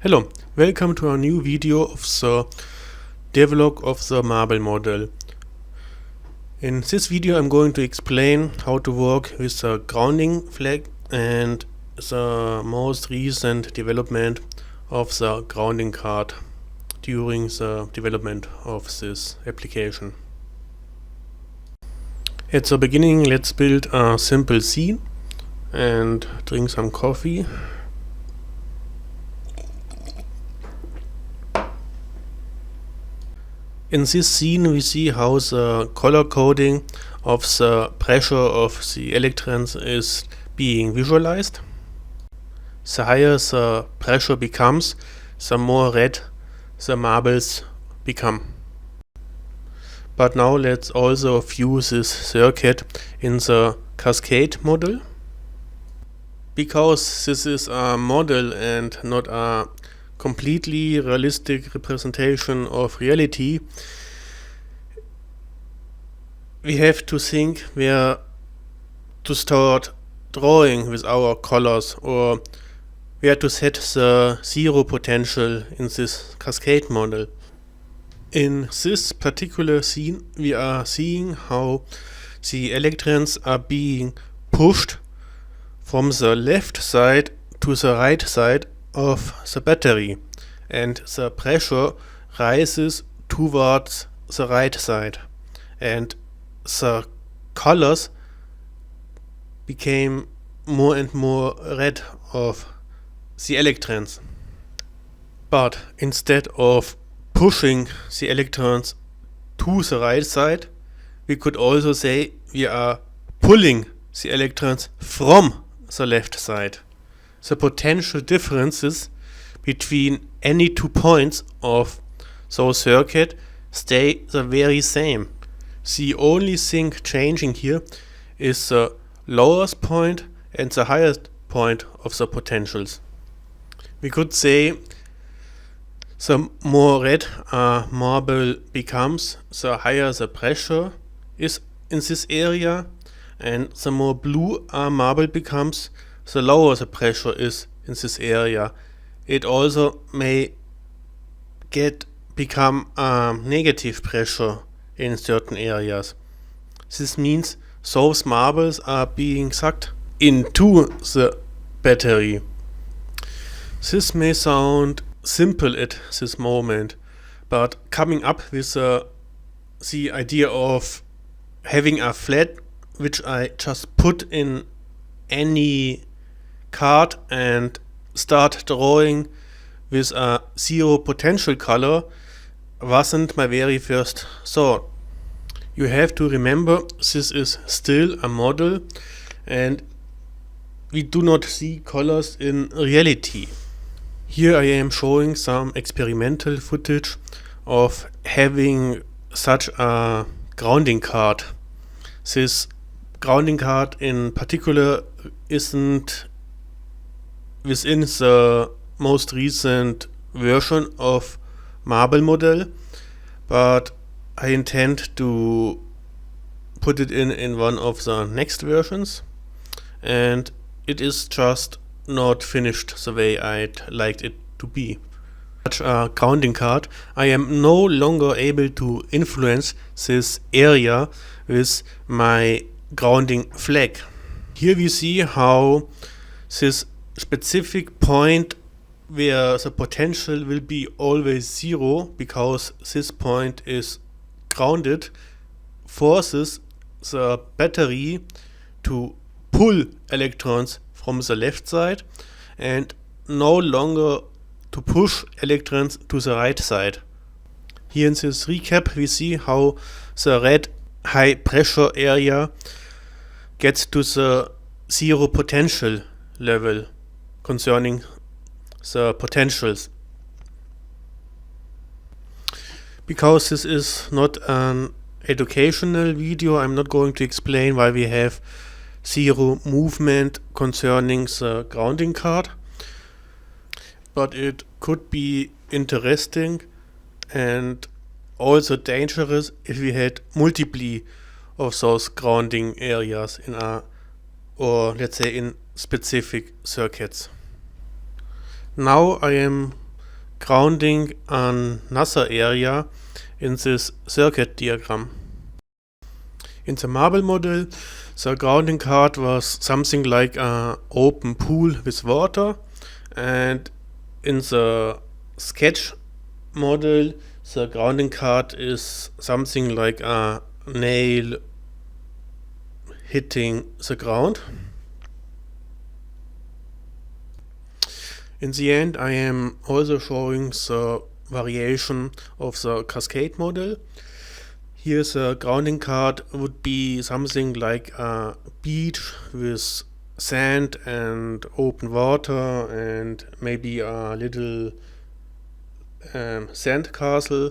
Hello, welcome to a new video of the develop of the marble model. In this video I'm going to explain how to work with the grounding flag and the most recent development of the grounding card during the development of this application. At the beginning, let's build a simple scene and drink some coffee. In this scene we see how the color coding of the pressure of the electrons is being visualized. The higher the pressure becomes, the more red the marbles become. But now let's also view this circuit in the cascade model. Because this is a model and not a completely realistic representation of reality, we have to think where to start drawing with our colors or where to set the zero potential in this cascade model. In this particular scene we are seeing how the electrons are being pushed from the left side to the right side of the battery, and the pressure rises towards the right side, and the colors became more and more red of the electrons. But instead of pushing the electrons to the right side, we could also say we are pulling the electrons from the left side. The potential differences between any 2 points of the circuit stay the very same. The only thing changing here is the lowest point and the highest point of the potentials. We could say the more red a marble becomes, the higher the pressure is in this area, and the more blue a marble becomes, the lower the pressure is in this area. It also may become a negative pressure in certain areas. This means those marbles are being sucked into the battery. This may sound simple at this moment, but coming up with the idea of having a flat which I just put in any card and start drawing with a zero potential color wasn't my very first thought. You have to remember this is still a model and we do not see colors in reality. Here I am showing some experimental footage of having such a grounding card. This grounding card in particular isn't within the most recent version of marble model, but I intend to put it in one of the next versions, and it is just not finished the way I'd liked it to be. Such a grounding card, I am no longer able to influence this area with my grounding flag. Here we see how this specific point where the potential will be always zero, because this point is grounded, forces the battery to pull electrons from the left side and no longer to push electrons to the right side. Here in this recap we see how the red high pressure area gets to the zero potential level concerning the potentials. Because this is not an educational video, I'm not going to explain why we have zero movement concerning the grounding card, but it could be interesting and also dangerous if we had multiply of those grounding areas in or let's say in specific circuits. Now I am grounding another area in this circuit diagram. In the marble model, the grounding card was something like an open pool with water, and in the sketch model, the grounding card is something like a nail hitting the ground. In the end, I am also showing the variation of the cascade model. Here the grounding card would be something like a beach with sand and open water and maybe a little sand castle.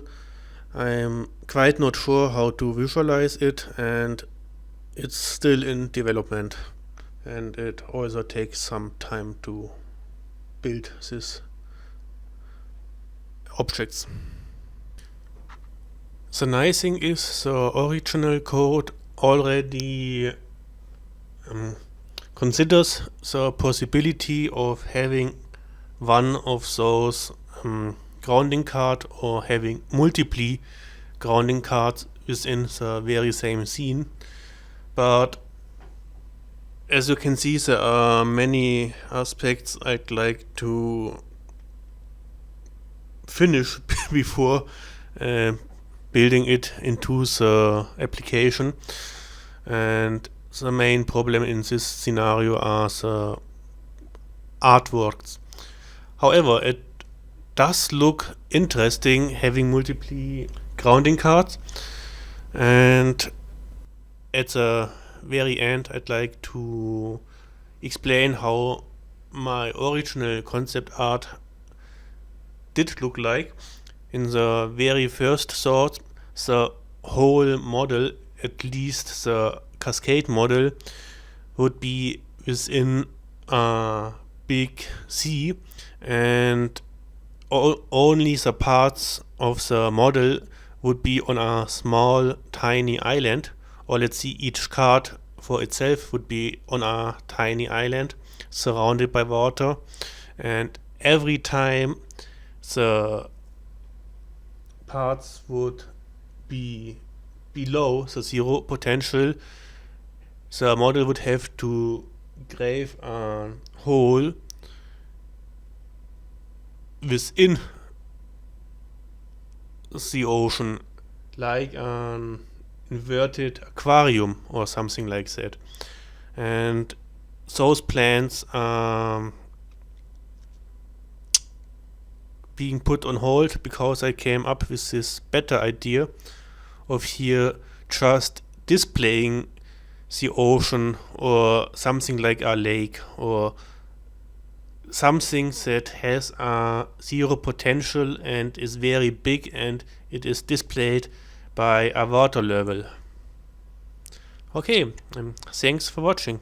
I'm quite not sure how to visualize it, and it's still in development, and it also takes some time to build these objects. The nice thing is the original code already considers the possibility of having one of those grounding card or having multiple grounding cards within the very same scene. But as you can see, there are many aspects I'd like to finish before building it into the application, and the main problem in this scenario are the artworks. However, it does look interesting having multiple grounding cards, and at the very end I'd like to explain how my original concept art did look like. In the very first thought, the whole model, at least the cascade model, would be within a big sea, and only the parts of the model would be on a small tiny island, or let's see, each card for itself would be on a tiny island surrounded by water, and every time the parts would be below the zero potential, the model would have to grave a hole within the ocean, like an inverted aquarium or something like that. And those plans are being put on hold because I came up with this better idea of here just displaying the ocean or something like a lake or something that has a zero potential and is very big, and it is displayed by a water level. Okay, thanks for watching.